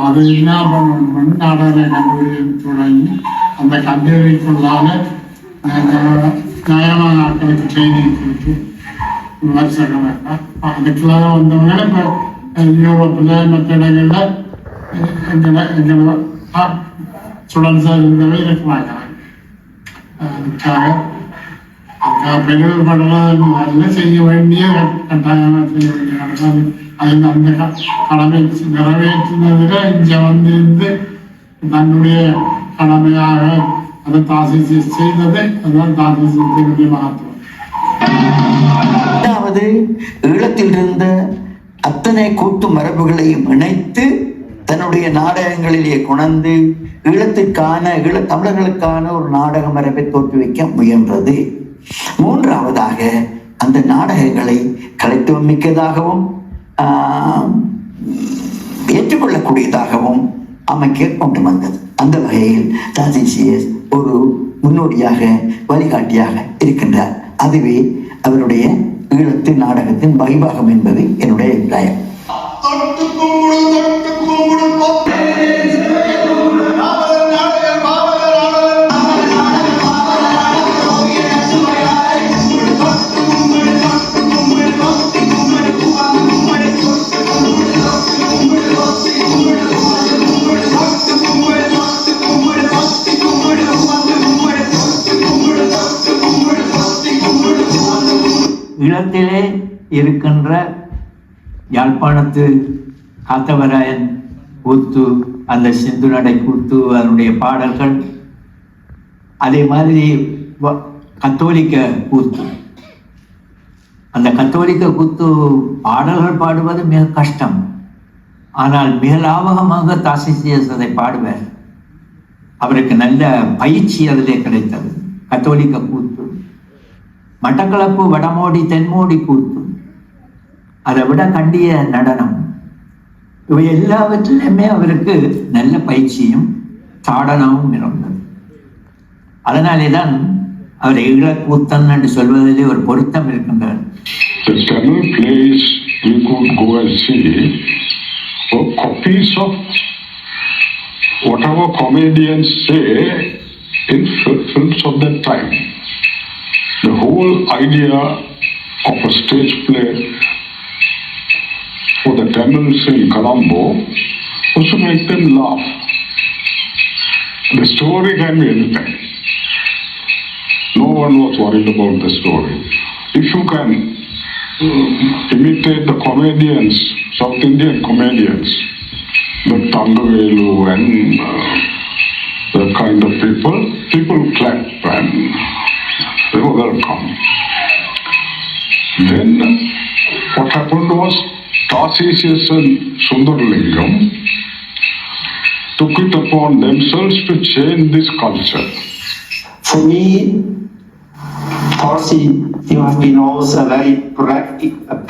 அது என்ன பண்ணணும், நாடக கல்லூரியில் தொடங்கி அந்த கல்லூரிக்குள்ளாக நியாயமான ஆட்களுக்கு ட்ரைனிங் கொடுத்து விமர்சனம் அதுக்குள்ளாக வந்தவங்க இப்போ யூரோப்பில் மற்ற இடங்களில் எங்களோட ஸ்டூடெண்ட்ஸாக இருந்தவை இருக்கிறாங்க. அதுக்காக பெண்கள் படுறது செய்ய வேண்டிய கட்டாயமாக செய்ய வேண்டிய அதில் அந்த கடமை நிறைவேற்றினதில் இங்கே வந்திருந்து தன்னுடைய கடமையாக அதை தாசி செய்தது. அதுதான் தாசி செய்ததுடைய மகத்துவம். அதாவது ஈழத்தில் இருந்த அத்தனை கூத்து மரபுகளையும் இணைத்து தன்னுடைய நாடகங்களிலே கொணர்ந்து ஈழ தமிழர்களுக்கான ஒரு நாடக மரபை தோற்றுவிக்க முயன்றது. மூன்றாவதாக அந்த நாடகங்களை கலைத்துவம் மிக்கதாகவும் ஏற்றுக்கொள்ளக்கூடியதாகவும் அமைக்க கொண்டு வந்தது. அந்த வகையில் தாசிசிஎஸ் ஒரு முன்னோடியாக வழிகாட்டியாக இருக்கின்றார். அதுவே அவருடைய ஈழத்து நாடகத்தின் வைபாகம் என்பது என்னுடைய அபிப்பிராயம். ஈழத்திலே இருக்கின்ற யாழ்ப்பாணத்து காத்தவராயன் கூத்து, அந்த சிந்து நடை கூத்து, அதனுடைய பாடல்கள், அதே மாதிரி கத்தோலிக்க கூத்து, அந்த கத்தோலிக்க கூத்து பாடல்கள் பாடுவது மிக கஷ்டம். ஆனால் மிக லாபகமாக தாசிசிஎஸ் அதை பாடுவார். அவருக்கு நல்ல பயிற்சி அதிலே கிடைத்தது. கத்தோலிக்க கூத்து, மட்டக்களப்பு வடமோடி தென்மோடி கூத்து, அதை விட கண்டிய நடனம், இவை எல்லாவற்றிலுமே அவருக்கு நல்ல பயிற்சியும் சாடனமும் இருந்தது. அதனாலேதான் அவர் ஈழக்கூத்தன் என்று சொல்வதிலே ஒரு பொருத்தம் இருக்கின்றார். Whatever comedians say in films of that time, the whole idea of a stage play for the Tamils in Colombo was to make them laugh. The story can be anything. No one was worried about the story. If you can imitate the comedians, South Indian comedians, the Tangavelu and that kind of people clap and they were welcome. Then what happened was Tarsicius and Sundarlingam took it upon themselves to change this culture. For me, Tarsi, you have been always a very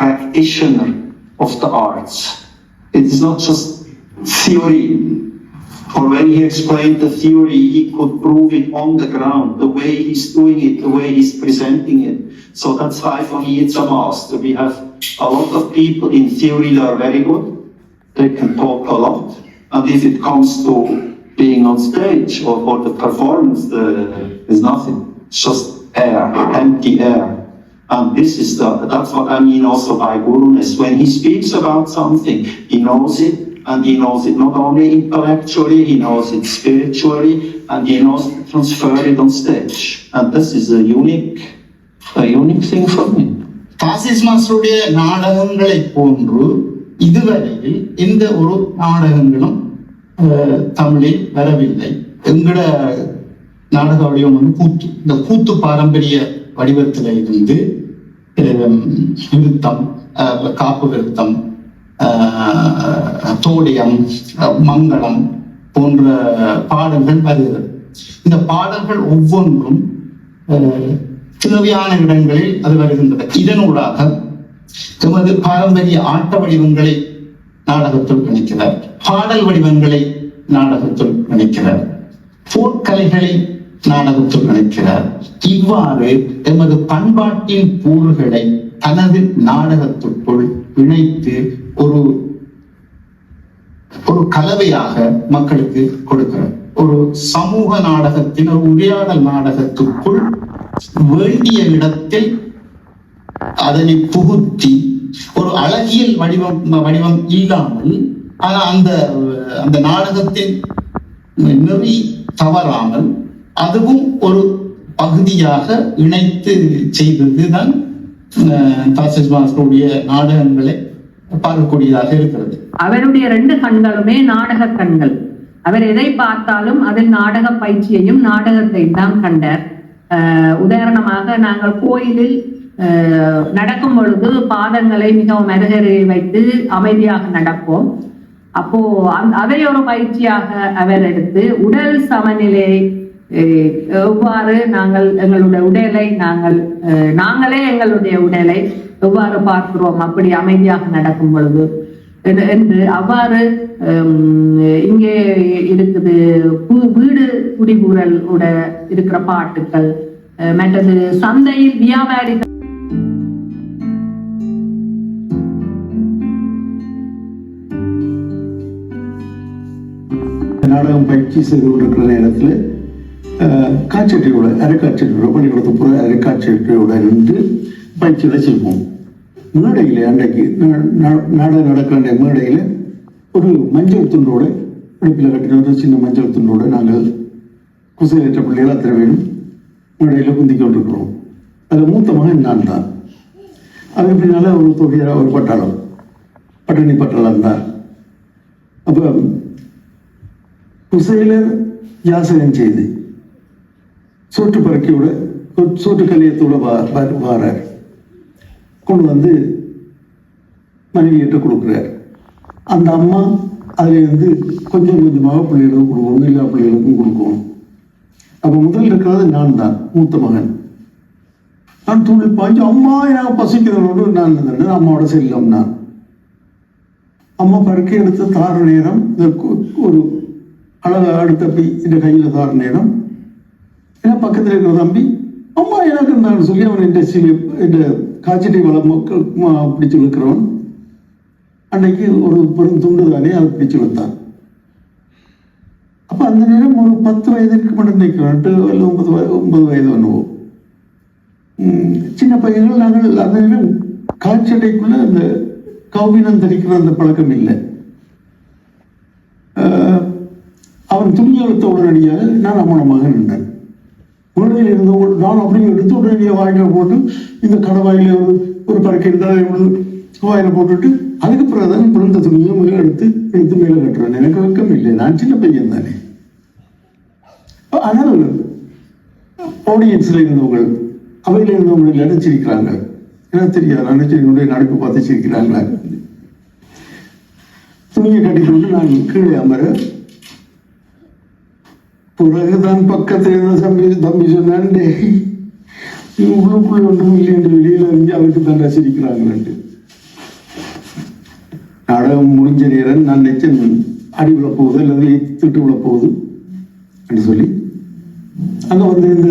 practitioner of the arts. It is not just theory, or when he explained the theory, he could prove it on the ground, the way he's doing it, the way he's presenting it. So that's why for me it's a master. We have a lot of people in theory that are very good. They can talk a lot. And if it comes to being on stage or the performance, there's nothing. It's just air, empty air. And that's what I mean also by guruness. When he speaks about something, he knows it. And he knows it not only intellectually, he knows it spiritually, and he knows to transfer it on stage. And this is a unique thing for me. தாசிஸ் மாஸ்டருடைய நாடகங்களை போன்று இதுவரையில் எந்த ஒரு நாடகங்களும் தமிழில் வரவில்லை. எங்கட நாடக வடிவம் வந்து கூத்து. இந்த கூத்து பாரம்பரிய வடிவத்தில் இருந்து விருத்தம், காப்பு விருத்தம், தோடியம், மங்களம் போன்ற பாடல்கள் வருகிறது. இந்த பாடல்கள் ஒவ்வொன்றும் தேவையான இடங்களில் அது வருகின்றது. இதனூடாக எமது பாரம்பரிய ஆட்ட வடிவங்களை நாடகத்துள் இணைக்கிறார், பாடல் வடிவங்களை நாடகத்துள் இணைக்கிறார், போர்க்கலைகளை நாடகத்துள் இணைக்கிறார். இவ்வாறு எமது பண்பாட்டின் கூறுகளை தனது நாடகத்துக்குள் இணைத்து ஒரு கலவையாக மக்களுக்கு கொடுக்கிறார். ஒரு சமூக நாடகத்தின் ஒரு உரையாடல் நாடகத்துக்குள் வேண்டிய இடத்தில் அதனை புகுத்தி ஒரு அழகியல் வடிவம் இல்லாமல், ஆனா அந்த நாடகத்தின் நெறி தவறாமல் அதுவும் ஒரு பகுதியாக இணைத்து செய்ததுதான் தாசிஸ்மாஸ்களுடைய நாடகங்களை பார்க்கக்கூடியதாக இருக்கிறது. அவருடைய 2 கண்களுமே நாடக கண்கள். அவர் எதை பார்த்தாலும் அதில் நாடக பயிற்சியையும் நாடகத்தையும் தான் கண்டார். உதாரணமாக நாங்கள் கோயிலில் நடக்கும் பொழுது பாதங்களை மிகவும் அருகே வைத்து அமைதியாக நடப்போம். அப்போ அதை ஒரு பயிற்சியாக அவர் எடுத்து உடல் சமநிலை எவ்வாறு நாங்கள் எங்களுடைய உடலை நாங்களே எங்களுடைய உடலை எவ்வாறு பார்க்கிறோம் அப்படி அமைதியாக நடக்கும் பொழுது என்று அவ்வாறு இங்கே இருக்குது. வீடு குடிபூரல் உட இருக்கிற பாட்டுக்கள், மற்றது சந்தையில் வியாபாரிகள் நாடகம் பயிற்சி செய்து கொண்டிருக்கிற நேரத்தில் காட்சியோட அரைக்காட்சியோட பள்ளிக்கூடத்து புற அரைக்காட்சியோட இருந்து பயிற்சிகளை செய்வோம். மேடையில் அன்றைக்கு நாடகம் நடக்கிற மேடையில் ஒரு மஞ்சள் துண்டோட இடுப்பில் கட்டின ஒரு சின்ன மஞ்சள் துண்டோட நாங்கள் குசையற்ற பிள்ளைகள் அத்தனை பேரும் மேடையில் குந்தி கொண்டிருக்கிறோம். அதில் மூத்த மகன் நான் தான். அதுக்கு பின்னால் ஒரு தொகையாக ஒரு பட்டாளம், பட்டணி பட்டாளம் தான். அப்போ குசையிலர் யாசகம் செய்து சோற்று பறக்கையோட சோற்று கலியத்தோட வாரார், கொண்டு வந்து மனைவியிட்ட கொடுக்குறார். அந்த அம்மா அதிலிருந்து கொஞ்சம் கொஞ்சமாக பிள்ளைகளுக்கும் கொடுக்கணும், எல்லா பிள்ளைகளுக்கும் கொடுக்கணும். அப்போ முதல் இருக்கிறது நான் தான், மூத்த மகன். நான் துணி பாய்ச்சி அம்மா எனக்கு பசிக்கிறதோடு நான் இருந்தேன். அம்மாவோட செல்லம் நான். அம்மா பறக்கை எடுத்து தார நேரம் ஒரு அழகா அடுத்தப்பி இந்த கையில் தார நேரம் ஏன்னா பக்கத்தில் இருக்கிற தம்பி அம்மா எனக்கு இருந்தான்னு சொல்லி அவன் இந்த காய்ச்சட்டை வளம் பிடிச்சு இழுக்கிறவன் அன்னைக்கு ஒரு பெரும் துண்டு தானே அதை பிடிச்சு இழுத்தான். அப்போ அந்த நேரம் ஒரு 10 வயதிற்கு மட்டும் நிற்கிறோம், 9 வயது பண்ணுவோம். சின்ன பையன்கள் நாங்கள் அந்த நேரம் காய்ச்சட்டைக்குள்ள அந்த கௌவினம் தரிக்கிற அந்த பழக்கம் இல்லை. அவன் துணி எடுத்த உடனடியாக நான் அம்மனமாக நின்றேன். உடனே இருந்தவங்க நான் அப்படியே எடுத்து உடனடியாக வாயில போட்டு இந்த கடவாயில ஒரு பறக்கை இருந்தால் வாயில போட்டுட்டு அதுக்கு பிறகுதான் பிறந்த துணியை மேலே எடுத்து மேலே கட்டுறேன். எனக்கு வெக்கம் இல்லை, நான் சின்ன பையன் தானே. ஆனால் ஆடியன்ஸ்ல இருந்தவங்க அவையில் இருந்தவங்க நினைச்சிருக்கிறாங்க, எனக்கு தெரியாது, நினைச்சிருக்க நடுப்பு பார்த்து சிரிக்கிறாங்களா. துணியை கட்டிக்கொண்டு நான் கீழே அமர பிறகுதான் பக்கத்தில் தம்பி சொன்னான், உள்ளுக்குள்ள ஒன்றும் இல்லை என்று வெளியில இருந்து அவருக்கு தான் சிரிக்கிறாங்களே. நாடகம் முடிஞ்ச நேரம் நான் நினைச்சேன் அடி விழ போகுது அல்லது திட்டு விழ போகுது என்று சொல்லி அங்க வந்து இந்த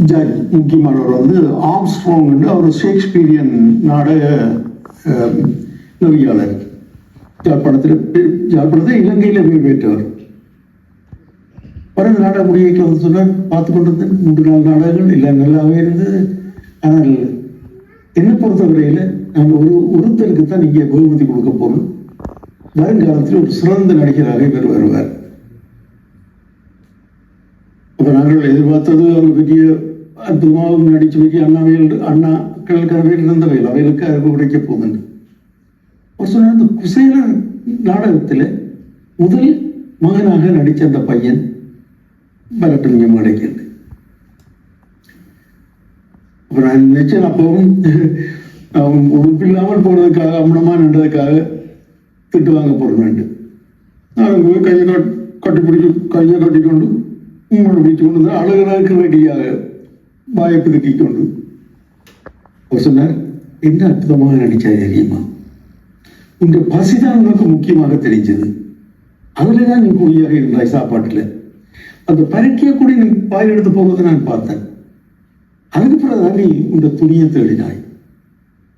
ஜட்ஜ் முக்கியமானவர் வந்து ஆம்ஸ்ட்ராங் என்று அவர் ஷேக்ஸ்பீரியன் நாடக நெறியாளர், யாழ்ப்பாணத்தில் இலங்கையில போய் பெற்றவர். பிறகு நாடக முடிவைக்கு வந்து சொன்னார், பார்த்து கொண்டு 3-4 நாடகங்கள் இல்லை நல்லாவே இருந்தது. ஆனால் என்னை பொறுத்தவரையில் நாங்கள் ஒருத்தருக்கு தான் இங்கே பகுமதி கொடுக்க போகிறோம். வருங்காலத்தில் ஒரு சிறந்த நடிகராக இவர் வருவார். அப்போ நாங்கள் எதிர்பார்த்தது ஒரு பெரிய அற்புதமாக நடித்து பெரிய அண்ணாக்கள் இருந்தவையில் அவைகளுக்கு அதுக்கு கிடைக்க போகுதுன்னு அவர் சொன்னார், அந்த குசேலன் நாடகத்தில் முதல் மகனாக நடித்த அந்த பையன் வரட்டும் கிடைக்கிறது. அப்போ நான் நினைச்சேன், அப்பவும் உடுப்பில்லாமல் போனதுக்காக அம்மனமா நின்றதுக்காக திட்டு வாங்க போறேன். நான் போய் கையை கட்டிக்கொண்டு உங்களோட வீட்டு கொண்டு அழகராக ரெடியாக வாயை பிதுக்கி கொண்டு அவர் சொன்னார், என்ன அற்புதமாக நடிச்சா தெரியுமா, உங்க பசிதான் உனக்கு முக்கியமாக தெரிஞ்சது, அதுல தான் நீ குறியாக இருந்தாய் சாப்பாட்டுல. அந்த பறக்கிய கூட நீ வாயில் எடுத்து போவதை நான் பார்த்தேன். அதுக்கு பிறகுதான் நீ உங்க துணியை தேடினாய்.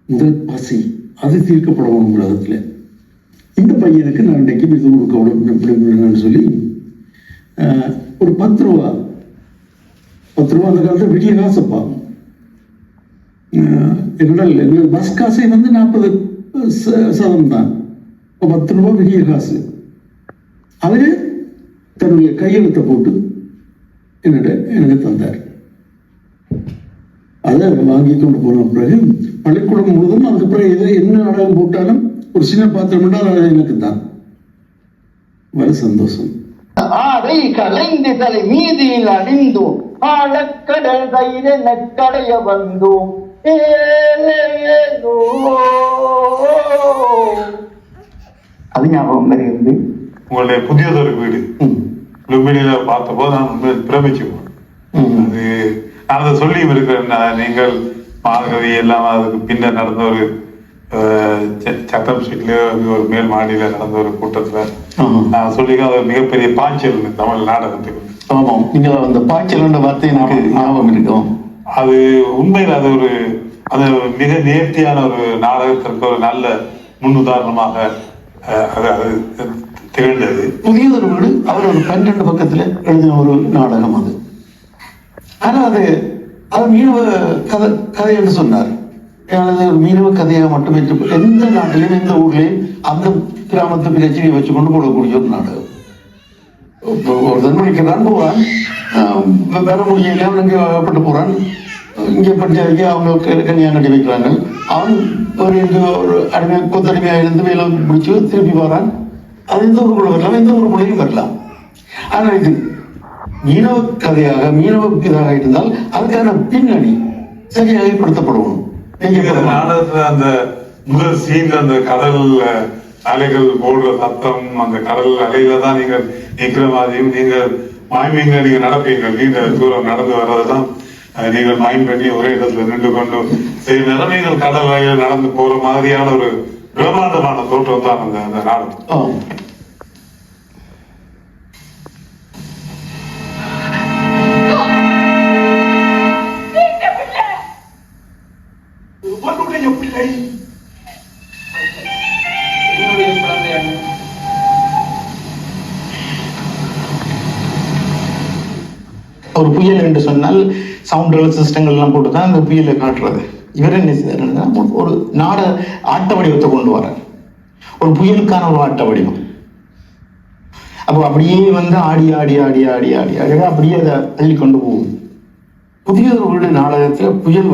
முதல் பசி அது தீர்க்கப்படணும் உலகத்துல. இந்த பையனுக்கு நான் இன்றைக்கு இது கொடுக்க சொல்லி ஒரு 10 ரூபா அந்த காலத்தில் விடிய காசுப்பா. என்னோட பஸ் காசை 40% தான். 10 ரூபா விடிய காசு. அவரு தன்னுடைய கையெழுத்தை போட்டு எனக்கு தந்தார். அதை வாங்கி கொண்டு போன பிறகு பள்ளிக்கூடம் முழுதும் அதுக்கு பிறகு என்ன நாடகம் போட்டாலும் ஒரு சின்ன பாத்திரம் என்றால் எனக்கு தான் வர சந்தோஷம். ஆடை கலைந்து தலை மீதியில் அணிந்தோம், ஆழக்கடல் தைர நக்கடைய வந்தோம். அது ஞாபகம் வருகிறது. உங்களுடைய புதியதொரு வீடு லும்பினியில பார்த்தபோது நான் உண்மையில் பிரமிச்சு அது நான் அதை சொல்லியும் இருக்கிறேன். நீங்கள் மாணவி எல்லாம் அதுக்கு பின்னர் நடந்த ஒரு சட்டம் ஸ்ட்ரீட்ல ஒரு மேல் மாடியில நடந்த ஒரு கூட்டத்துல நான் சொல்லி அது மிகப்பெரிய பாய்ச்சல் தமிழ் நாடகத்துக்கு. ஆமாம், நீங்க அந்த பாய்ச்சல் வார்த்தை எனக்கு ஞாபகம் இருக்கும். அது உண்மையில் அது மிக நேர்த்தியான ஒரு நாடகத்திற்கு ஒரு நல்ல முன்னுதாரணமாக அது திகழ்ந்தது. புதியதொரு வீடு அவர் ஒரு 12 பக்கத்துல எழுதின ஒரு நாடகம் அது. ஆனா அது மீனவ கதை என்று சொன்னார். மீனவ கதையாக மட்டுமே எந்த நாட்டிலையும் எந்த ஊர்லயும் அந்த கிராமத்து பிரச்சனையை வச்சு கொண்டு போடக்கூடிய ஒரு நாடகம். ஒரு தன்மொழிக்கிறான் போறான், வர முடியல, அவனுக்கு பட்டு போறான், இங்கே படிச்ச அவங்க கல்யாணம் கட்டி வைக்கிறாங்க. அவன் ஒரு அடிமை கொத்தடிமையாக இருந்து வேலை முடிச்சு திருப்பி வரான். அது எந்த ஊருக்குள்ள வரலாம், எந்த ஊருக்குள்ளையும் வரலாம். ஆனால் இது மீனவ கதையாக மீனவ இதாக இருந்தால் அதுக்கான பின்னணி சரியாக ஏற்படுத்தப்படணும். நாடகத்துல அந்த முதல் சீன்ல அந்த கடல் அலைகள் போடுற சத்தம், அந்த கடல் அலையில தான் நீங்க நிக்கிற மாதிரியும் நீங்கள் மாய்மீங்க நீங்க நடப்பீங்க. நீண்ட தூரம் நடந்து வர்றதுதான் நீங்கள் மாயம் பண்ணி ஒரே இடத்துல நின்று கொண்டு சில நிலைமைகள் கடல் அலையில நடந்து போற மாதிரியான ஒரு பிரம்மாண்டமான தோற்றம் தான் அந்த நாடகம். ஒரு புயல் என்று சொன்னால் சவுண்ட் சிஸ்டங்கள் எல்லாம் போட்டு தான் அந்த புயலை காட்டுறது. இவர் என்ன செய்யறாருன்னா ஒரு ஆட்ட வடிவத்தை கொண்டு வர, ஒரு புயலுக்கான ஒரு ஆட்ட வடிவம். அப்போ அப்படியே ஆடி ஆடி ஆடி ஆடி ஆடி ஆடி அப்படியே அதை தள்ளி கொண்டு போகும். புதிய ஒரு வீடு நாடகத்துல புயல்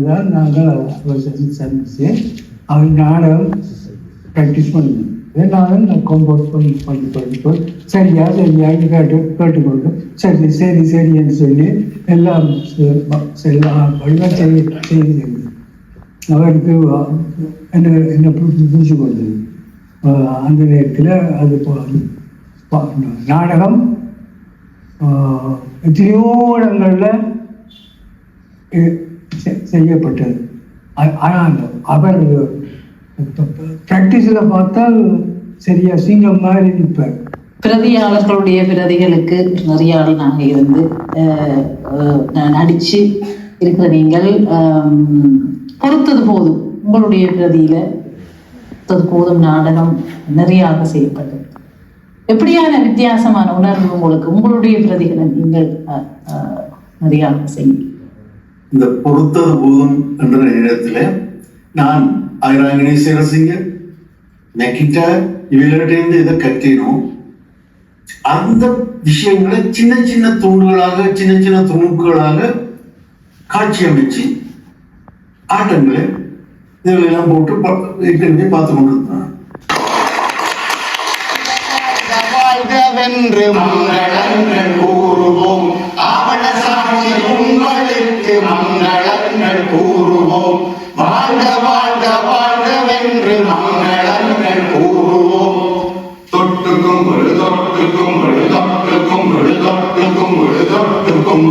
தான் நாங்கள் சந்திச்சு அவர் நாடகம் ப்ராக்டிஸ் பண்ணணும். நானும் நான் கம்போஸ் பண்ணி சரியான்னு கேட்டுக்கொண்டு சரி என்று சொல்லி எல்லாம் வழிபாடு செய்து அவருக்கு என்ன புரிஞ்சு கொண்டது. அந்த நேரத்தில் அது நாடகம் எத்தனையோ இடங்களில் செய்யப்பட்டது. ஆனால் அவர் பிராக்டிஸில் பார்த்தால் சரியா சிங்கம் மாதிரி நிற்பார். பிரதியாளர்களுடைய பிரதிகளுக்கு நிறைய ஆள் நாங்கள் இருந்து நடிச்சு இருக்கிற நீங்கள் பொறுத்தது போதும். உங்களுடைய பிரதியில போதும் நாடகம் நிறையாக செய்யப்பட்டது. எப்படியான வித்தியாசமான உணர்வு உங்களுக்கு உங்களுடைய பிரதிகளை நீங்கள் நிறையாக செய்ய? இந்த பொறுத்தது போதும் என்ற நேரத்தில் நான் ஆயிராங்கனேஸ்வரசிங்க நெக்கிட்ட இவர்கிட்ட இதை கற்றினோம். அந்த விஷயங்களை சின்ன சின்ன தூண்டுகளாக சின்ன சின்ன துணுக்குகளாக காட்சி அமைச்சு ஆட்டங்களை இதெல்லாம் போட்டு ஏற்கனவே பார்த்து கொண்டிருந்தான். வாழ்கவென்று மங்களங்கள் கூறுவோம், ஆவண சாட்சி உங்களுக்கு மங்களங்கள் கூறுவோம். வாழ்க வாழ்க வாழ்கவென்று மங்களங்கள் கூறுவோம். தொட்டுக்கும் தொட்டுக்கும் தொட்டுக்கும் தொட்டுக்கும் தொட்டுக்கும்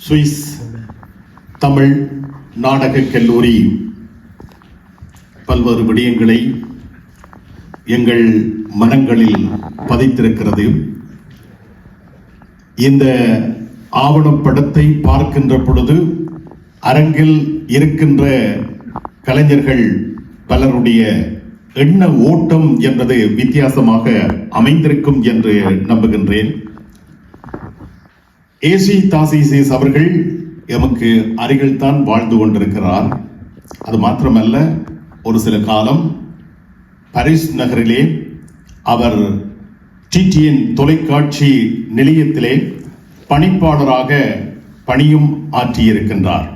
சுவிஸ் தமிழ் நாடகக் கல்லூரி பல்வேறு விடயங்களை எங்கள் மனங்களில் பதித்திருக்கிறது. இந்த ஆவணப்படத்தை பார்க்கின்ற பொழுது அரங்கில் இருக்கின்ற கலைஞர்கள் பலருடைய எண்ண ஓட்டம் என்பது வித்தியாசமாக அமைந்திருக்கும் என்று நம்புகின்றேன். ஏசி தாசிசேஸ் அவர்கள் எமக்கு அருகில் தான் வாழ்ந்து கொண்டிருக்கிறார். அது மாத்திரமல்ல, ஒரு சில காலம் பாரிஸ் நகரிலே அவர் டிடிஎன் தொலைக்காட்சி நிலையத்திலே பணிப்பாளராக பணியும் ஆற்றியிருக்கின்றார்.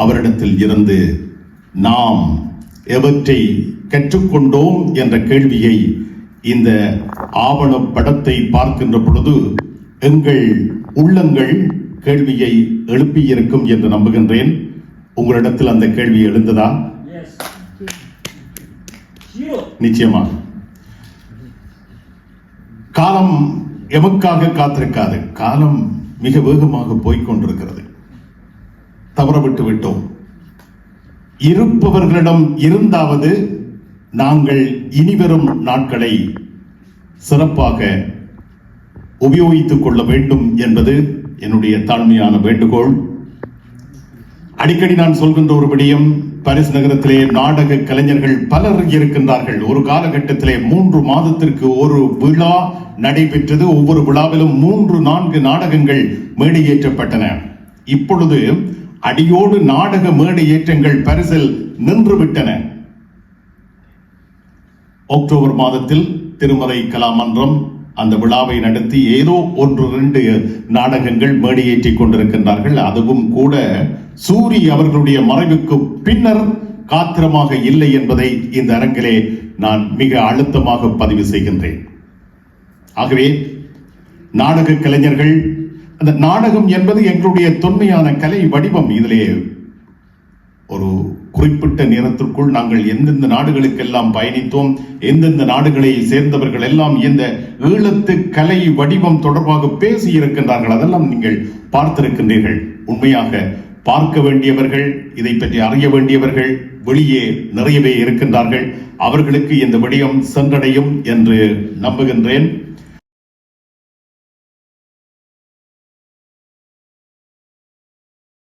அவரிடத்தில் இருந்து நாம் எவற்றை கற்றுக்கொண்டோம் என்ற கேள்வியை இந்த ஆவண படத்தை பார்க்கின்ற பொழுது எங்கள் உள்ளங்கள் கேள்வியை எழுப்பியிருக்கும் என்று நம்புகின்றேன். உங்களிடத்தில் அந்த கேள்வி எழுந்ததா? நிச்சயமாக. காலம் எமக்காக காத்திருக்காது. காலம் மிக வேகமாக போய்கொண்டிருக்கிறது. தவறவிட்டு விட்டோம். இருப்பவர்களிடம் இருந்தாவது நாங்கள் இனிவரும் நாட்களை சிறப்பாக உபயோகித்துக் கொள்ள வேண்டும் என்பது என்னுடைய தாழ்மையான வேண்டுகோள். அடிக்கடி நான் சொல்கின்ற ஒரு விடயம், பாரிஸ் நகரத்திலே நாடக கலைஞர்கள் பலர் இருக்கின்றார்கள். ஒரு காலகட்டத்திலே 3 மாதத்திற்கு ஒரு விழா நடைபெற்றது. ஒவ்வொரு விழாவிலும் 3-4 நாடகங்கள் மேடையேற்றப்பட்டன. இப்பொழுது அடியோடு நாடக மேடையேற்றங்கள் பாரிஸில் நின்றுவிட்டன. அக்டோபர் மாதத்தில் திருமறை கலாமன்றம் அந்த விழாவை நடத்தி ஏதோ 1-2 நாடகங்கள் மேடையேற்றிக் கொண்டிருக்கின்றார்கள். அதுவும் கூட சூரி அவர்களுடைய மறைவுக்கு பின்னர் காத்திரமாக இல்லை என்பதை இந்த அரங்கிலே நான் மிக அழுத்தமாக பதிவு செய்கின்றேன். ஆகவே நாடக கலைஞர்கள், அந்த நாடகம் என்பது எங்களுடைய தொன்மையான கலை வடிவம். இதிலே குறிப்பிட்ட நேரத்திற்குள் நாங்கள் எந்தெந்த நாடுகளுக்கெல்லாம் பயணித்தோம், எந்தெந்த நாடுகளை சேர்ந்தவர்கள் எல்லாம் இந்த ஈழத்து கலை வடிவம் தொடர்பாக பேசி இருக்கின்றார்கள். அதெல்லாம் நீங்கள் பார்த்திருக்கின்றீர்கள். உண்மையாக பார்க்க வேண்டியவர்கள், இதை பற்றி அறிய வேண்டியவர்கள் வெளியே நிறையவே இருக்கின்றார்கள். அவர்களுக்கு இந்த விடயம் சென்றடையும் என்று நம்புகின்றேன்.